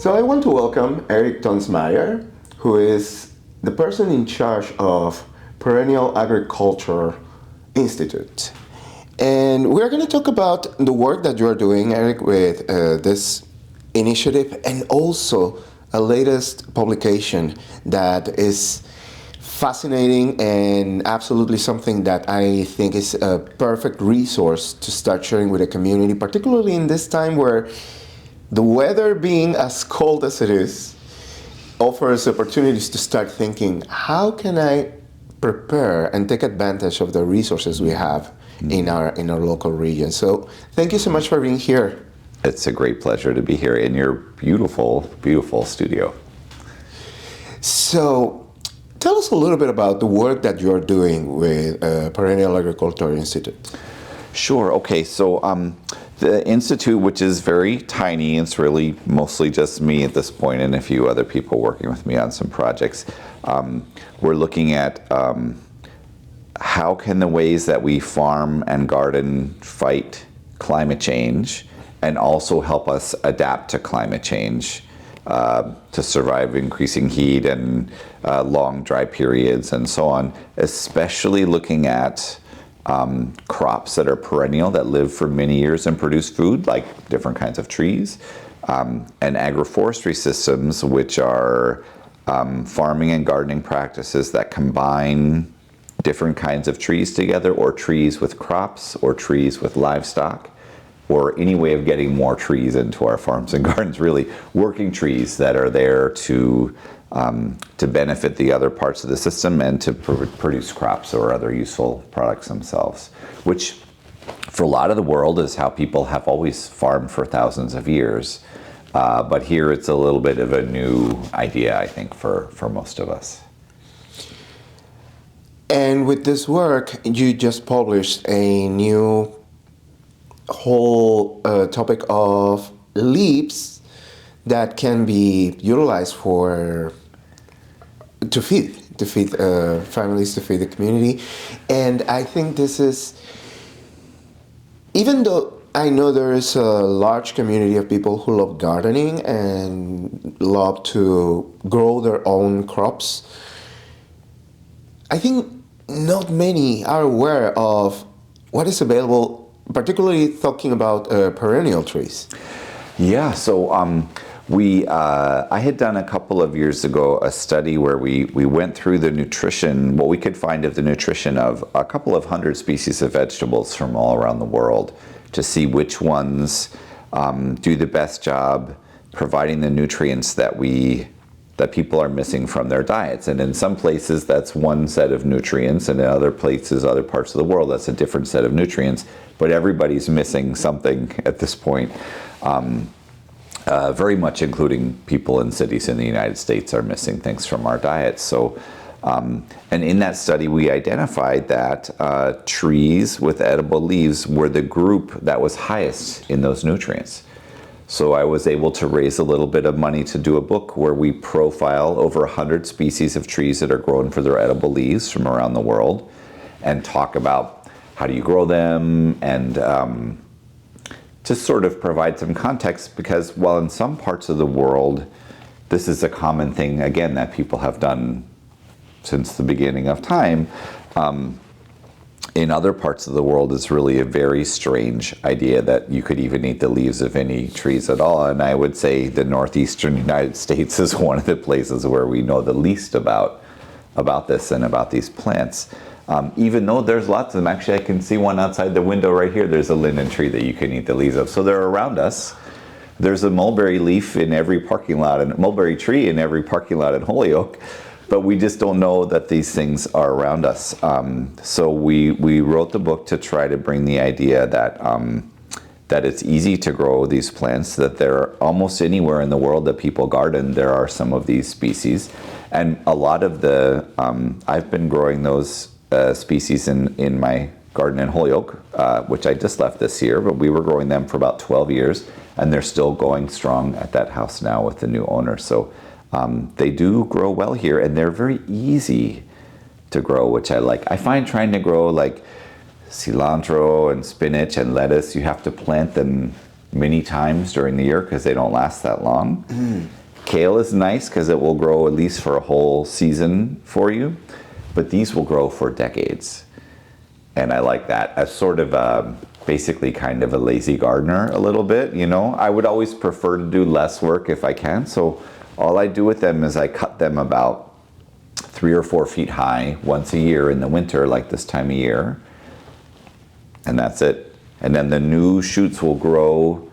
So I want to welcome Eric Toensmeier, who is the person in charge of Perennial Agriculture Institute. And we're going to talk about the work that you're doing, Eric, with this initiative and also a latest publication that is fascinating and absolutely something that I think is a perfect resource to start sharing with the community, particularly in this time where the weather being as cold as it is offers opportunities to start thinking, how can I prepare and take advantage of the resources we have in our local region? So thank you so much for being here. It's a great pleasure to be here in your beautiful, beautiful studio. So tell us a little bit about the work that you're doing with Perennial Agriculture Institute. Sure. Okay. So the Institute, which is very tiny, it's really mostly just me at this point and a few other people working with me on some projects. We're looking at how can the ways that we farm and garden fight climate change and also help us adapt to climate change to survive increasing heat and long dry periods and so on, especially looking at crops that are perennial, that live for many years and produce food, like different kinds of trees, and agroforestry systems, which are farming and gardening practices that combine different kinds of trees together, or trees with crops, or trees with livestock, or any way of getting more trees into our farms and gardens, really working trees that are there to benefit the other parts of the system and to produce crops or other useful products themselves, which for a lot of the world is how people have always farmed for thousands of years. But here it's a little bit of a new idea, I think, for most of us. And with this work, you just published a new whole topic of leaves that can be utilized to feed families, to feed the community. And I think this is, even though I know there is a large community of people who love gardening and love to grow their own crops, I think not many are aware of what is available, particularly talking about perennial trees. Yeah, so I had done a couple of years ago a study where we went through the nutrition, what we could find of the nutrition of a couple of hundred species of vegetables from all around the world to see which ones do the best job providing the nutrients that people are missing from their diets. And in some places that's one set of nutrients, and in other places, other parts of the world, that's a different set of nutrients, but everybody's missing something at this point. Very much including people in cities in the United States are missing things from our diets. So, and in that study we identified that trees with edible leaves were the group that was highest in those nutrients. So I was able to raise a little bit of money to do a book where we profile over 100 species of trees that are grown for their edible leaves from around the world and talk about how do you grow them, and to sort of provide some context, because while in some parts of the world this is a common thing, again, that people have done since the beginning of time, in other parts of the world it's really a very strange idea that you could even eat the leaves of any trees at all. And I would say the northeastern United States is one of the places where we know the least about this and about these plants. Even though there's lots of them. Actually, I can see one outside the window right here. There's a linden tree that you can eat the leaves of. So they're around us. There's a mulberry leaf in every parking lot, and mulberry tree in every parking lot in Holyoke, but we just don't know that these things are around us. So we wrote the book to try to bring the idea that it's easy to grow these plants, that they're almost anywhere in the world that people garden, there are some of these species. And a lot of I've been growing those species in my garden in Holyoke, which I just left this year, but we were growing them for about 12 years, and they're still going strong at that house now with the new owner. So they do grow well here, and they're very easy to grow, which I like. I find trying to grow like cilantro and spinach and lettuce, you have to plant them many times during the year because they don't last that long. Kale is nice because it will grow at least for a whole season for you, but these will grow for decades. And I like that as sort of basically kind of a lazy gardener a little bit, you know. I would always prefer to do less work if I can. So all I do with them is I cut them about 3 or 4 feet high once a year in the winter, like this time of year. And that's it. And then the new shoots will grow.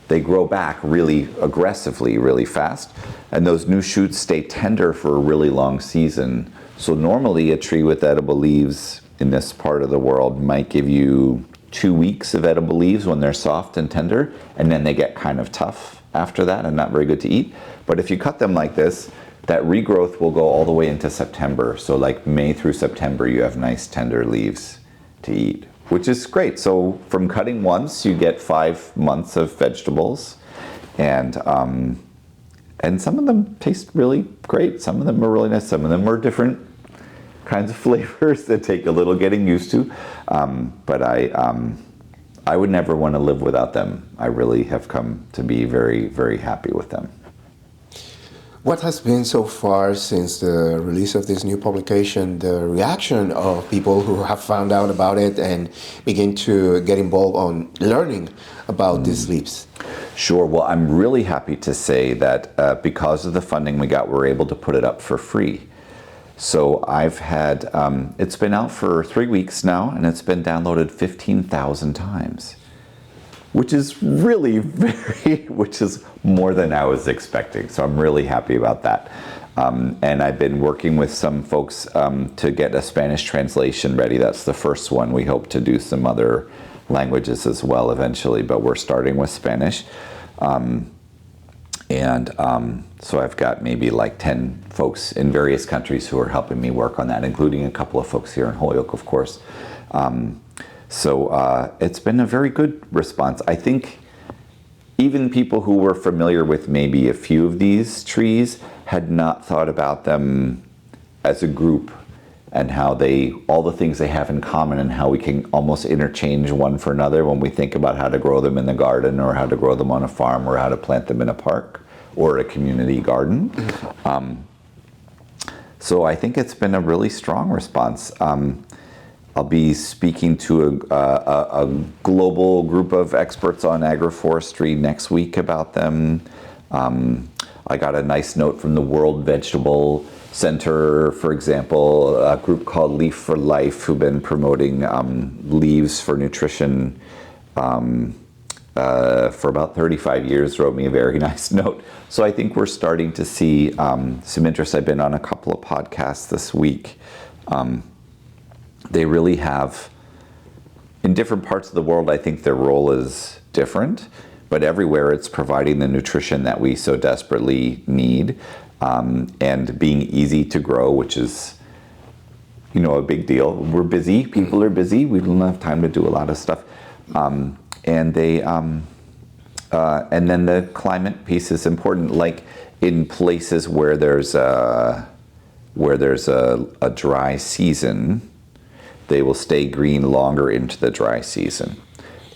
They grow back really aggressively, really fast. And those new shoots stay tender for a really long season. So normally a tree with edible leaves in this part of the world might give you 2 weeks of edible leaves when they're soft and tender, and then they get kind of tough after that and not very good to eat. But if you cut them like this, that regrowth will go all the way into September. So like May through September, you have nice tender leaves to eat, which is great. So from cutting once, you get 5 months of vegetables, and some of them taste really great. Some of them are really nice. Some of them are different kinds of flavors that take a little getting used to. But I would never want to live without them. I really have come to be very, very happy with them. What has been so far since the release of this new publication, the reaction of people who have found out about it and begin to get involved on learning about these leaves? Sure. Well, I'm really happy to say that because of the funding we got, we're able to put it up for free. So I've had, it's been out for 3 weeks now, and it's been downloaded 15,000 times. Which is really which is more than I was expecting. So I'm really happy about that. And I've been working with some folks to get a Spanish translation ready. That's the first one. We hope to do some other languages as well eventually, but we're starting with Spanish. So I've got maybe like 10 folks in various countries who are helping me work on that, including a couple of folks here in Holyoke, of course. So it's been a very good response. I think even people who were familiar with maybe a few of these trees had not thought about them as a group and how all the things they have in common and how we can almost interchange one for another when we think about how to grow them in the garden or how to grow them on a farm or how to plant them in a park or a community garden. So I think it's been a really strong response. I'll be speaking to a global group of experts on agroforestry next week about them. I got a nice note from the World Vegetable Center, for example, a group called Leaf for Life, who've been promoting leaves for nutrition for about 35 years, wrote me a very nice note. So I think we're starting to see some interest. I've been on a couple of podcasts this week. They really have, in different parts of the world, I think their role is different, but everywhere it's providing the nutrition that we so desperately need, and being easy to grow, which is, you know, a big deal. We're busy, people are busy, we don't have time to do a lot of stuff. And then the climate piece is important, like in places where there's a dry season, they will stay green longer into the dry season.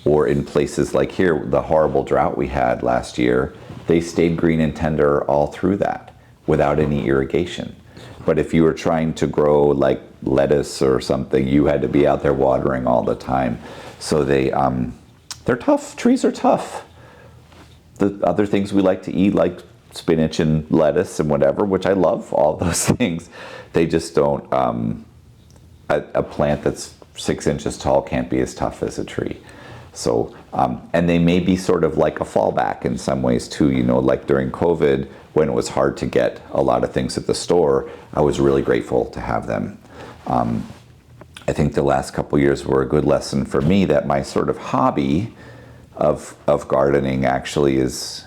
Or in places like here, the horrible drought we had last year, they stayed green and tender all through that without any irrigation. But if you were trying to grow like lettuce or something, you had to be out there watering all the time. So they're tough. Trees are tough. The other things we like to eat, like spinach and lettuce and whatever, which I love, all those things, they just don't, a plant that's 6 inches tall can't be as tough as a tree. So, and they may be sort of like a fallback in some ways too, you know, like during COVID, when it was hard to get a lot of things at the store, I was really grateful to have them. I think the last couple years were a good lesson for me that my sort of hobby of gardening actually is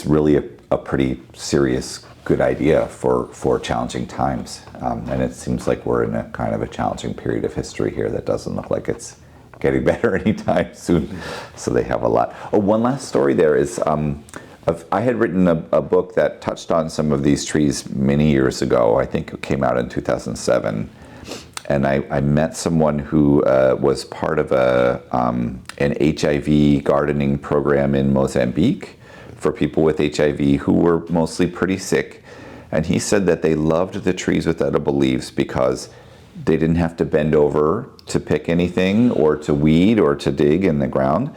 really a pretty serious good idea for challenging times. And it seems like we're in a kind of a challenging period of history here that doesn't look like it's getting better anytime soon. So they have a lot. Oh, one last story there is, I had written a book that touched on some of these trees many years ago. I think it came out in 2007. and I met someone who was part of an HIV gardening program in Mozambique for people with HIV who were mostly pretty sick. And he said that they loved the trees with edible leaves because they didn't have to bend over to pick anything or to weed or to dig in the ground.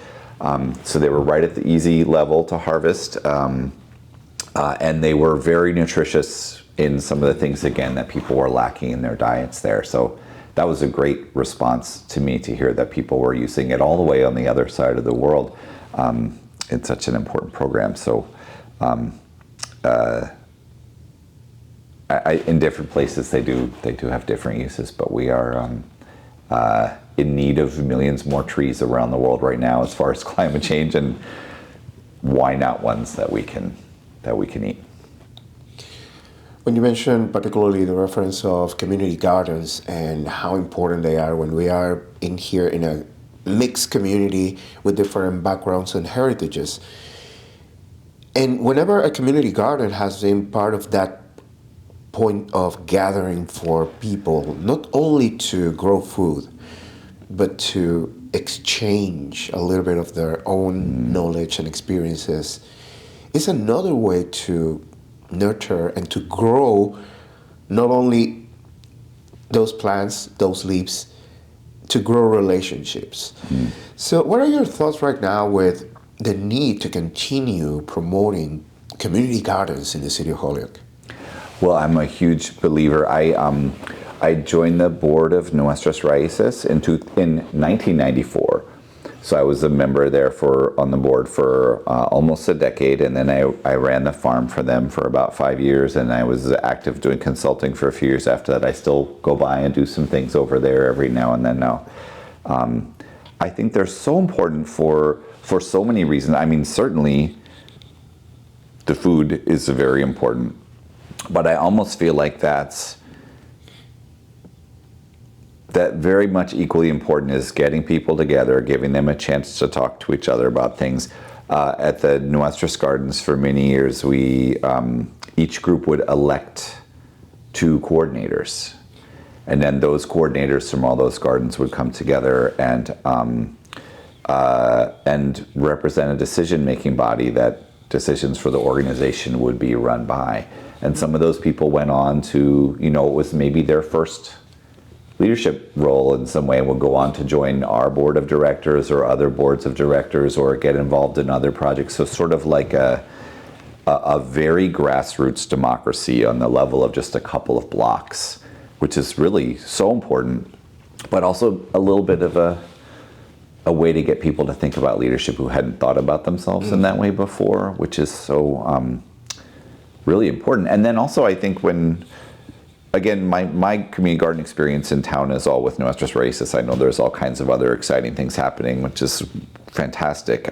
So they were right at the easy level to harvest. And they were very nutritious in some of the things, again, that people were lacking in their diets there. So that was a great response to me to hear that people were using it all the way on the other side of the world. It's such an important program. So in different places, they do have different uses, but we are in need of millions more trees around the world right now as far as climate change, and why not ones that we can eat. When you mentioned particularly the reference of community gardens and how important they are when we are in here in a mixed community with different backgrounds and heritages, and whenever a community garden has been part of that point of gathering for people, not only to grow food, but to exchange a little bit of their own knowledge and experiences, is another way to nurture and to grow not only those plants, those leaves, to grow relationships. So what are your thoughts right now with the need to continue promoting community gardens in the city of Holyoke? Well, I'm a huge believer. I joined the board of Nuestras Raíces in 1994. So I was a member there on the board for almost a decade, and then I ran the farm for them for about 5 years, and I was active doing consulting for a few years after that. I still go by and do some things over there every now and then now. I think they're so important for so many reasons. I mean, certainly the food is very important, but I almost feel like that very much equally important is getting people together, giving them a chance to talk to each other about things. At the Nuestras Gardens for many years, we each group would elect 2 coordinators, and then those coordinators from all those gardens would come together and represent a decision-making body that decisions for the organization would be run by. And some of those people went on to, it was maybe their first leadership role in some way, and would go on to join our board of directors or other boards of directors or get involved in other projects. So sort of like a very grassroots democracy on the level of just a couple of blocks, which is really so important, but also a little bit of a way to get people to think about leadership who hadn't thought about themselves in that way before, which is so really important. And then also I think again, my community garden experience in town is all with Nuestras Raíces. I know there's all kinds of other exciting things happening, which is fantastic.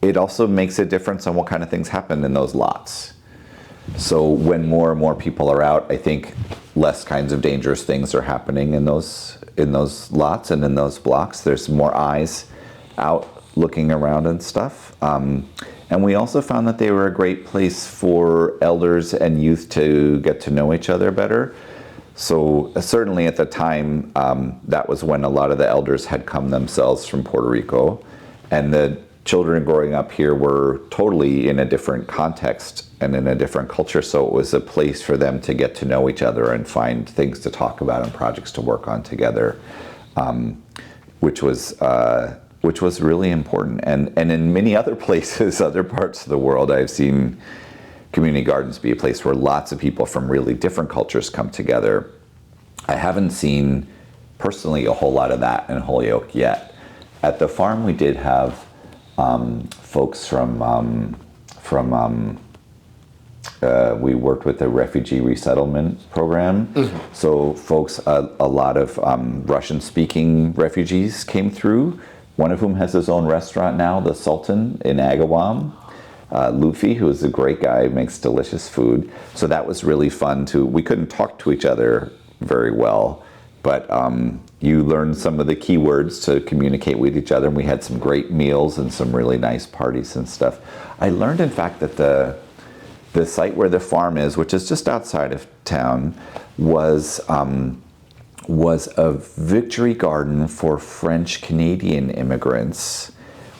It also makes a difference on what kind of things happen in those lots. So when more and more people are out, I think less kinds of dangerous things are happening in those lots and in those blocks. There's more eyes out looking around and stuff. And we also found that they were a great place for elders and youth to get to know each other better. So certainly at the time, that was when a lot of the elders had come themselves from Puerto Rico, and the children growing up here were totally in a different context and in a different culture. So it was a place for them to get to know each other and find things to talk about and projects to work on together, which was really important. And in many other places, other parts of the world, I've seen community gardens be a place where lots of people from really different cultures come together. I haven't seen personally a whole lot of that in Holyoke yet. At the farm, we did have folks we worked with the refugee resettlement program. So folks, a lot of Russian-speaking refugees came through, one of whom has his own restaurant now, the Sultan in Agawam. Luffy, who is a great guy, makes delicious food. So that was really fun too. We couldn't talk to each other very well, but you learned some of the key words to communicate with each other, and we had some great meals and some really nice parties and stuff. I learned, in fact, that the the site where the farm is, which is just outside of town, was a victory garden for French Canadian immigrants,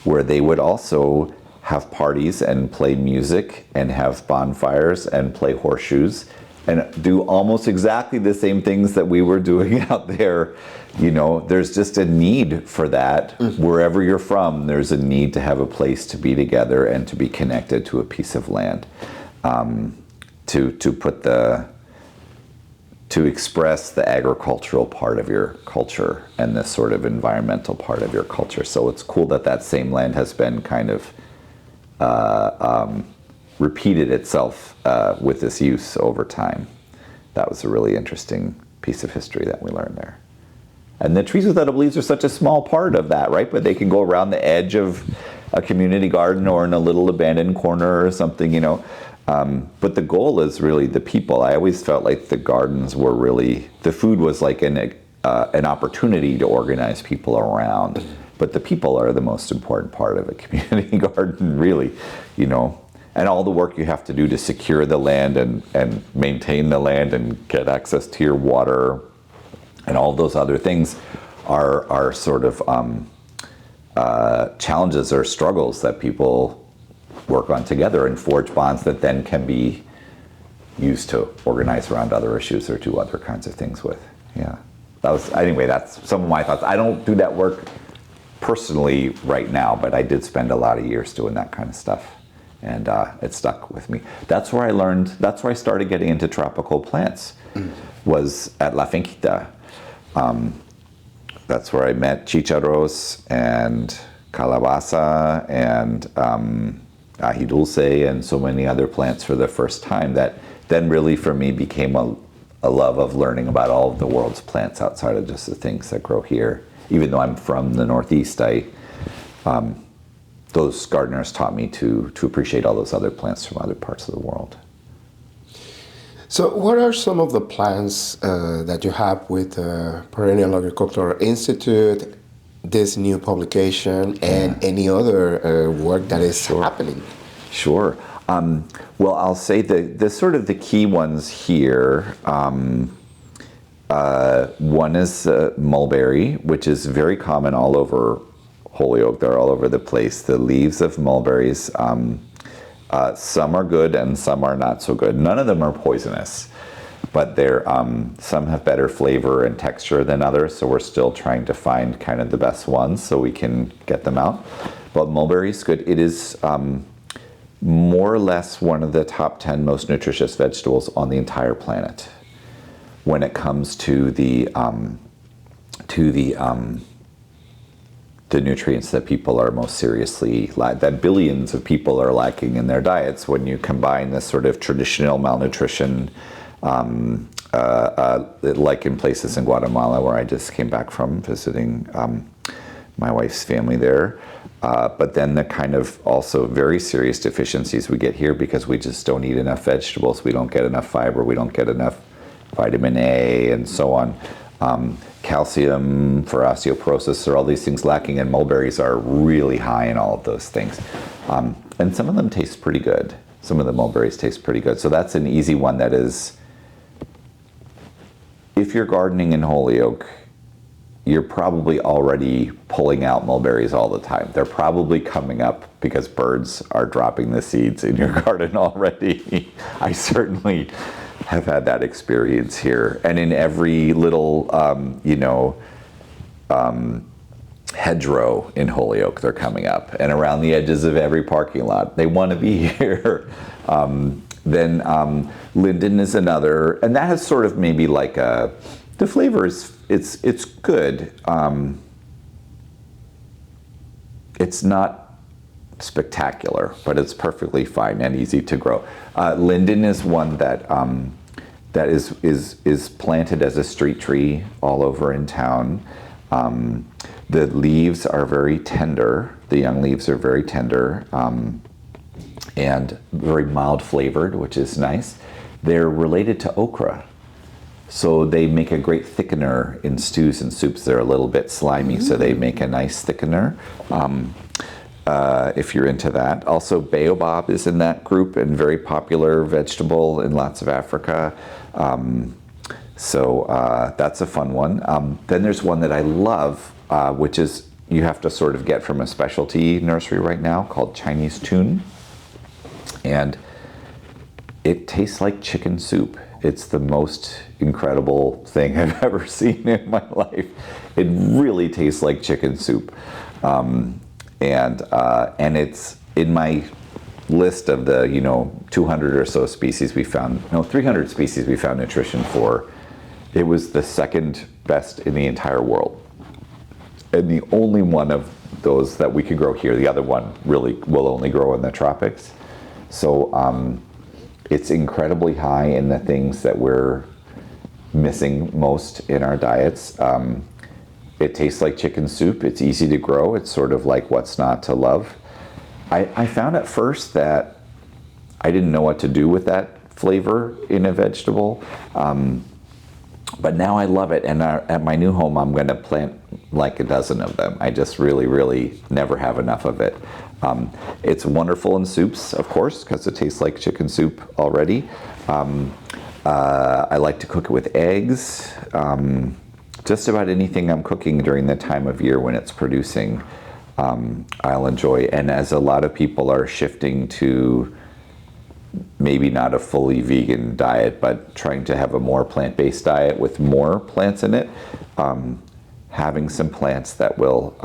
where they would also have parties and play music and have bonfires and play horseshoes and do almost exactly the same things that we were doing out there. You know, there's just a need for that. Wherever you're from, there's a need to have a place to be together and to be connected to a piece of land, to express the agricultural part of your culture and the sort of environmental part of your culture. So it's cool that that same land has been kind of repeated itself with this use over time. That was a really interesting piece of history that we learned there. And the trees with edible leaves are such a small part of that, right? But they can go around the edge of a community garden or in a little abandoned corner or something, you know. But the goal is really the people. I always felt like the gardens were really, the food was like an opportunity to organize people around. But the people are the most important part of a community garden, really, you know. And all the work you have to do to secure the land and maintain the land and get access to your water and all those other things are sort of challenges or struggles that people work on together and forge bonds that then can be used to organize around other issues or do other kinds of things with. Yeah. Anyway, that's some of my thoughts. I don't do that work personally right now, but I did spend a lot of years doing that kind of stuff. And it stuck with me. That's where I started getting into tropical plants, was at La Finquita. That's where I met chicharros and calabaza and ají dulce and so many other plants for the first time, that then really for me became a love of learning about all of the world's plants outside of just the things that grow here. Even though I'm from the Northeast, those gardeners taught me to appreciate all those other plants from other parts of the world. So what are some of the plans that you have with Perennial Agriculture Institute, this new publication, and any other work that is happening? Sure. Well, I'll say the sort of the key ones here. One is mulberry, which is very common all over Holyoke. They're all over the place. The leaves of mulberries, some are good and some are not so good. None of them are poisonous, but they're some have better flavor and texture than others, so we're still trying to find kind of the best ones so we can get them out. But mulberry is good. It is more or less one of the top 10 most nutritious vegetables on the entire planet when it comes to the nutrients that people are most seriously that billions of people are lacking in their diets. When you combine this sort of traditional malnutrition, like in places in Guatemala where I just came back from visiting my wife's family there, but then the kind of also very serious deficiencies we get here because we just don't eat enough vegetables, we don't get enough fiber, we don't get enough vitamin A and so on. Calcium for osteoporosis, or all these things lacking, and mulberries are really high in all of those things. And some of them taste pretty good. Some of the mulberries taste pretty good. So that's an easy one that is, if you're gardening in Holyoke, you're probably already pulling out mulberries all the time. They're probably coming up because birds are dropping the seeds in your garden already. I certainly have had that experience here, and in every little hedgerow in Holyoke they're coming up, and around the edges of every parking lot. They want to be here. Then linden is another, and that has sort of maybe like the flavor is it's good. It's not spectacular, but it's perfectly fine and easy to grow. Linden is one that is planted as a street tree all over in town. The leaves are very tender. The young leaves are very tender and very mild flavored, which is nice. They're related to okra, so they make a great thickener in stews and soups. They're a little bit slimy, so they make a nice thickener. if you're into that. Also, baobab is in that group and very popular vegetable in lots of Africa. So that's a fun one. Then there's one that I love, which is you have to sort of get from a specialty nursery right now called Chinese tune. And it tastes like chicken soup. It's the most incredible thing I've ever seen in my life. It really tastes like chicken soup. And it's in my list of the 200 or so species we found, 300 species we found nutrition for. It was the second best in the entire world, and the only one of those that we can grow here. The other one really will only grow in the tropics. So it's incredibly high in the things that we're missing most in our diets. It tastes like chicken soup. It's easy to grow. It's sort of like what's not to love. I found at first that I didn't know what to do with that flavor in a vegetable, but now I love it. And at my new home, I'm going to plant like a dozen of them. I just really, really never have enough of it. It's wonderful in soups, of course, because it tastes like chicken soup already. I like to cook it with eggs. Just about anything I'm cooking during the time of year when it's producing, I'll enjoy. And as a lot of people are shifting to maybe not a fully vegan diet, but trying to have a more plant-based diet with more plants in it, having some plants that will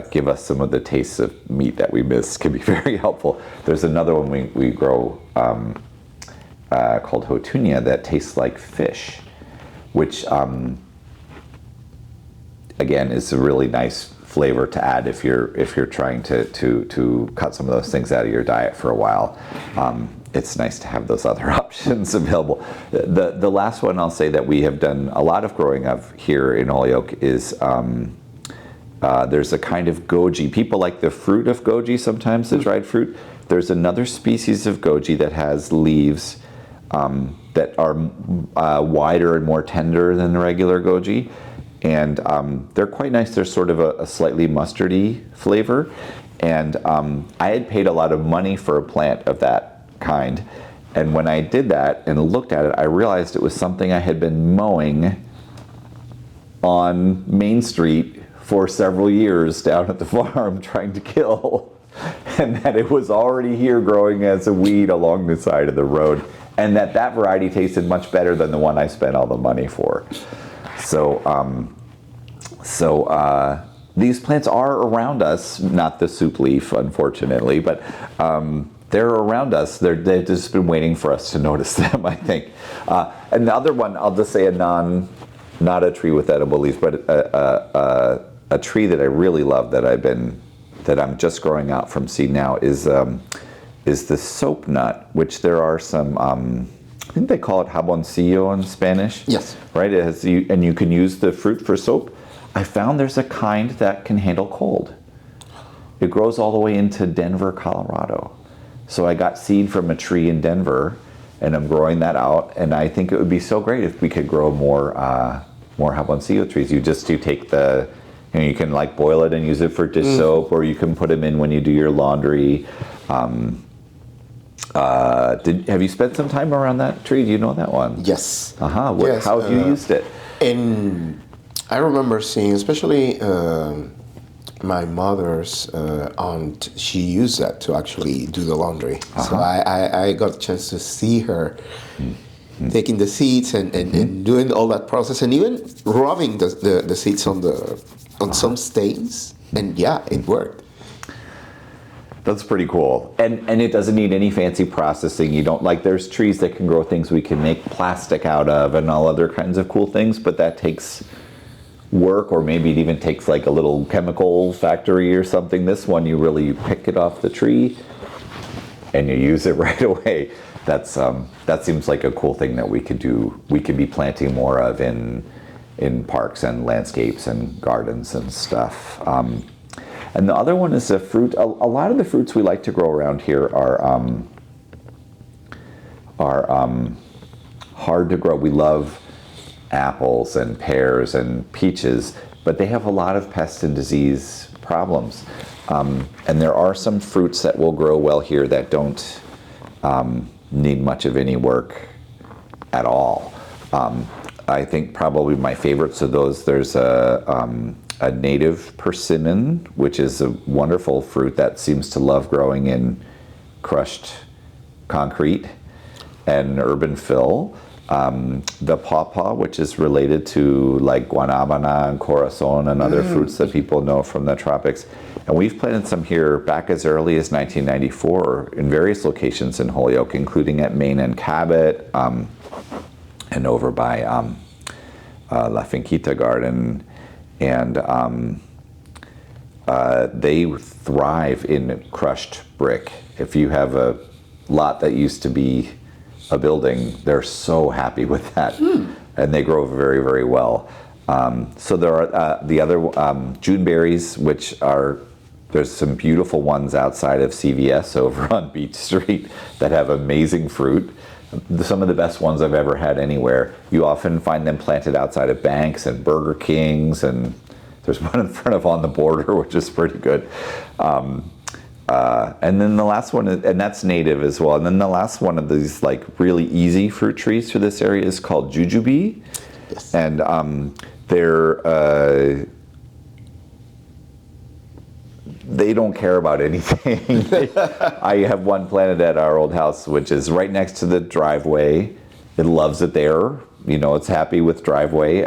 give us some of the tastes of meat that we miss can be very helpful. There's another one we grow called Hotunia that tastes like fish, which again is a really nice flavor to add if you're trying to cut some of those things out of your diet for a while. It's nice to have those other options available. The last one I'll say that we have done a lot of growing of here in Holyoke is there's a kind of goji. People like the fruit of goji sometimes, the dried fruit. There's another species of goji that has leaves that are wider and more tender than the regular goji. And they're quite nice. They're sort of a slightly mustardy flavor. And I had paid a lot of money for a plant of that kind. And when I did that and looked at it, I realized it was something I had been mowing on Main Street for several years down at the farm trying to kill. And that it was already here growing as a weed along the side of the road. And that variety tasted much better than the one I spent all the money for. So these plants are around us, not the soup leaf, unfortunately, but they're around us. They've just been waiting for us to notice them, I think. Another one, I'll just say not a tree with edible leaves, but a tree that I really love that I'm just growing out from seed now is the soap nut, which there are some, I think they call it jaboncillo in Spanish. Yes. Right? And you can use the fruit for soap. I found there's a kind that can handle cold. It grows all the way into Denver, Colorado. So I got seed from a tree in Denver, and I'm growing that out. And I think it would be so great if we could grow more jaboncillo trees. You take you can like boil it and use it for dish soap, or you can put them in when you do your laundry. Have you spent some time around that tree? Do you know that one? Yes. Yes. How have you used it? And I remember seeing, especially my mother's aunt, she used that to actually do the laundry. So I got a chance to see her taking the seeds and doing all that process, and even rubbing the seeds on some stains. And yeah, it worked. That's pretty cool. And it doesn't need any fancy processing. There's trees that can grow things we can make plastic out of and all other kinds of cool things, but that takes work, or maybe it even takes like a little chemical factory or something. This one, you really pick it off the tree and you use it right away. That seems like a cool thing that we could do. We could be planting more of in parks and landscapes and gardens and stuff. And the other one is a fruit. A lot of the fruits we like to grow around here are hard to grow. We love apples and pears and peaches, but they have a lot of pest and disease problems. And there are some fruits that will grow well here that don't need much of any work at all. I think probably my favorites of those, there's a native persimmon, which is a wonderful fruit that seems to love growing in crushed concrete and urban fill. The pawpaw, which is related to like guanabana and corazon and other fruits that people know from the tropics. And we've planted some here back as early as 1994 in various locations in Holyoke, including at Main and Cabot, and over by La Finquita Garden. And they thrive in crushed brick. If you have a lot that used to be a building, they're so happy with that. And they grow very, very well. So there are the other June berries, which are, there's some beautiful ones outside of CVS over on Beach Street that have amazing fruit. Some of the best ones I've ever had anywhere. You often find them planted outside of banks and Burger Kings, and there's one in front of On the Border, which is pretty good. And then the last one, and that's native as well. And then the last one of these like really easy fruit trees for this area is called jujube. Yes. And they don't care about anything. I have one planted at our old house, which is right next to the driveway. It loves it there. You know, it's happy with driveway.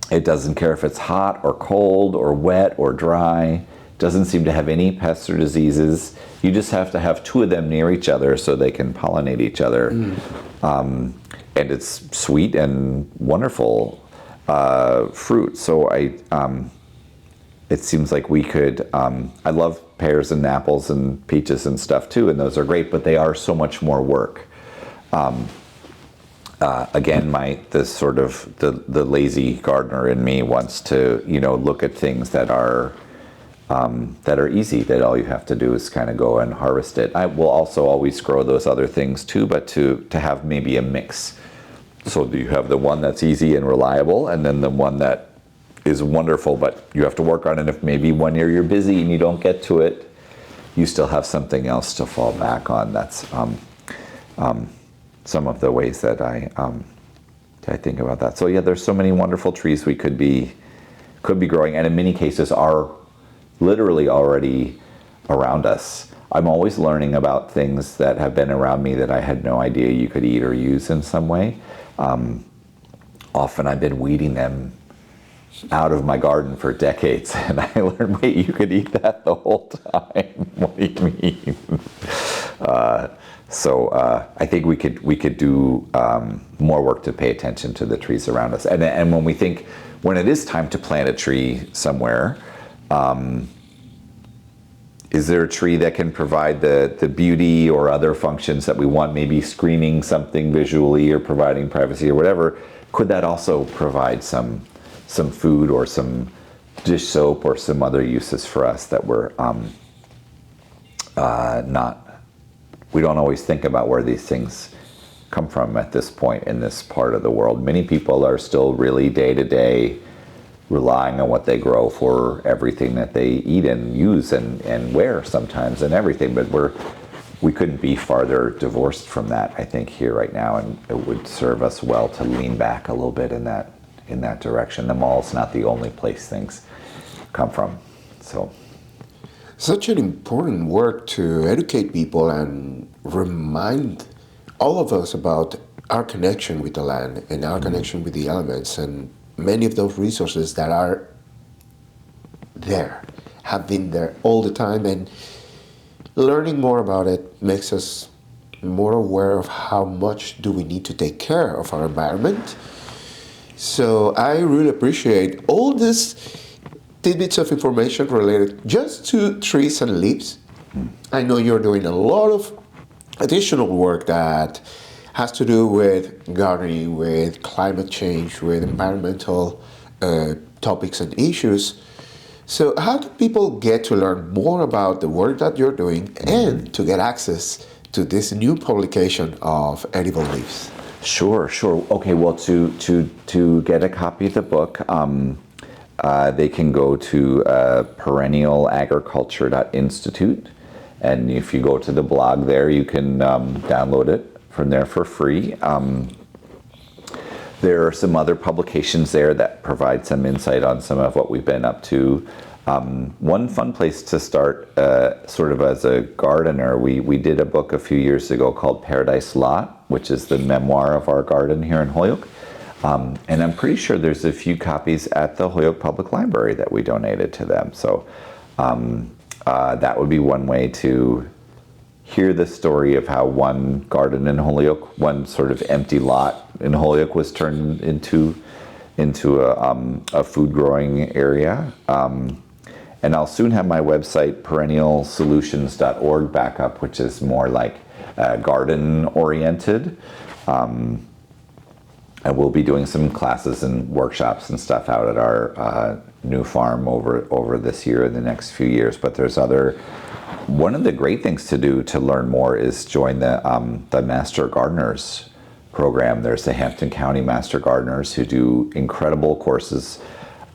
It doesn't care if it's hot or cold or wet or dry. Doesn't seem to have any pests or diseases. You just have to have two of them near each other so they can pollinate each other. And it's sweet and wonderful fruit. So it seems like we could, I love pears and apples and peaches and stuff too, and those are great, but they are so much more work. Again, the lazy gardener in me wants to, look at things that are easy, that all you have to do is kind of go and harvest it. I will also always grow those other things too, but to have maybe a mix. So you have the one that's easy and reliable, and then the one that is wonderful, but you have to work on it. If maybe one year you're busy and you don't get to it, you still have something else to fall back on. That's some of the ways that I think about that. So yeah, there's so many wonderful trees we could be growing, and in many cases are literally already around us. I'm always learning about things that have been around me that I had no idea you could eat or use in some way. Often I've been weeding them out of my garden for decades, and I learned, wait, you could eat that the whole time. What do you mean? So I think we could do more work to pay attention to the trees around us. And when it is time to plant a tree somewhere, is there a tree that can provide the beauty or other functions that we want, maybe screening something visually or providing privacy or whatever? Could that also provide some food or some dish soap or some other uses for us that we're we don't always think about where these things come from at this point in this part of the world. Many people are still really day to day relying on what they grow for everything that they eat and use and wear sometimes and everything, but we couldn't be farther divorced from that, I think, here right now, and it would serve us well to lean back a little bit in that direction. The mall's not the only place things come from. So such an important work to educate people and remind all of us about our connection with the land and our connection with the elements, and many of those resources that are there, have been there all the time, and learning more about it makes us more aware of how much do we need to take care of our environment. So I really appreciate all these tidbits of information related just to trees and leaves. I know you're doing a lot of additional work that has to do with gardening, with climate change, with environmental topics and issues. So how do people get to learn more about the work that you're doing and to get access to this new publication of Edible Leaves? Sure. Okay, well, to get a copy of the book, they can go to perennialagriculture.institute, and if you go to the blog there, you can download it from there for free. There are some other publications there that provide some insight on some of what we've been up to. One fun place to start, sort of as a gardener, we did a book a few years ago called Paradise Lot, which is the memoir of our garden here in Holyoke. And I'm pretty sure there's a few copies at the Holyoke Public Library that we donated to them. So that would be one way to hear the story of how one garden in Holyoke, one sort of empty lot in Holyoke, was turned into a food growing area. And I'll soon have my website, perennialsolutions.org, back up, which is more like garden oriented. And we'll be doing some classes and workshops and stuff out at our new farm over this year and the next few years. But there's one of the great things to do to learn more is join the Master Gardeners program. There's the Hampton County Master Gardeners who do incredible courses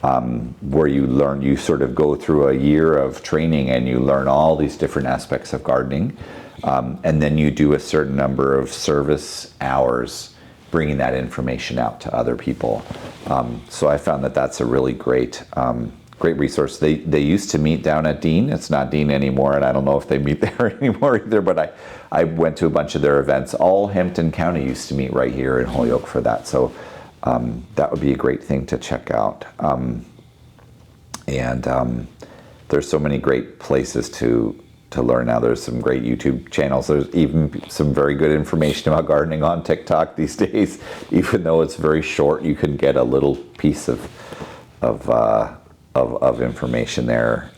where you sort of go through a year of training and you learn all these different aspects of gardening. And then you do a certain number of service hours bringing that information out to other people. So I found that that's a really great resource. They used to meet down at Dean. It's not Dean anymore, and I don't know if they meet there anymore either, but I went to a bunch of their events. All Hampton County used to meet right here in Holyoke for that. So that would be a great thing to check out. And there's so many great places to learn now. There's some great YouTube channels. There's even some very good information about gardening on TikTok these days. Even though it's very short, you can get a little piece of information there.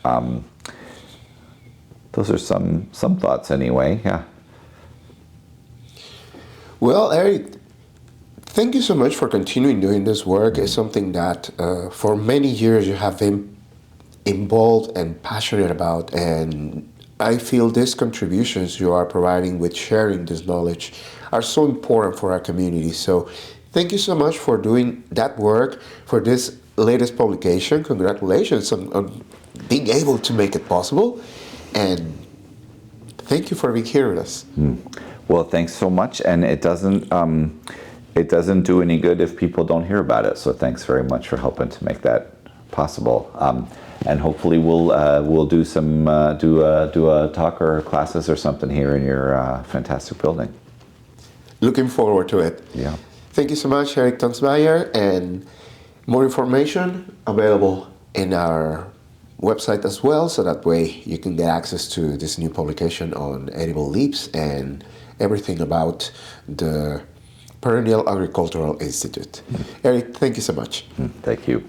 Those are some thoughts anyway. Yeah. Well, Eric, thank you so much for continuing doing this work. It's something that for many years you have been involved and passionate about, and I feel these contributions you are providing with sharing this knowledge are so important for our community. So thank you so much for doing that work, for this latest publication. Congratulations on being able to make it possible, and thank you for being here with us. Well, thanks so much, and it doesn't do any good if people don't hear about it. So thanks very much for helping to make that possible. And hopefully we'll do a talk or classes or something here in your fantastic building. Looking forward to it. Yeah. Thank you so much, Eric Toensmeier, and more information available in our website as well, so that way you can get access to this new publication on edible leaves and everything about the Perennial Agricultural Institute. Eric, thank you so much. Thank you.